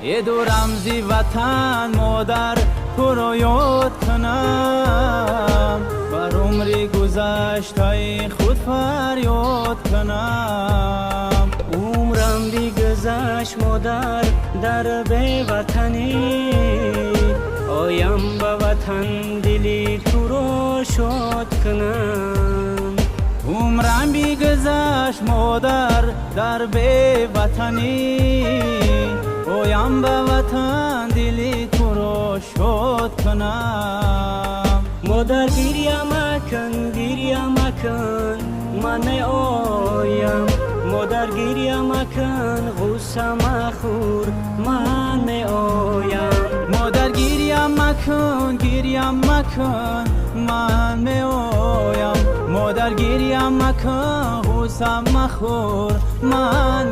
یه دو رمزی وطن مادر تو رو یاد کنم، بر عمری گذشته خود فریاد کنم. عمرم بگذشت مادر در بی وطنی، آیم به وطن دلی تو رو شاد کنم. عمرم بگذشت مادر در بی وطنی، آیم به وطن دلی تو رو شاد کنم. مادر گریه مکن من آیم، مادر گریه مکن غصه مخور من آیم. مادر گریه مکن من می آیم، مادر گریه مکن غصه مخور من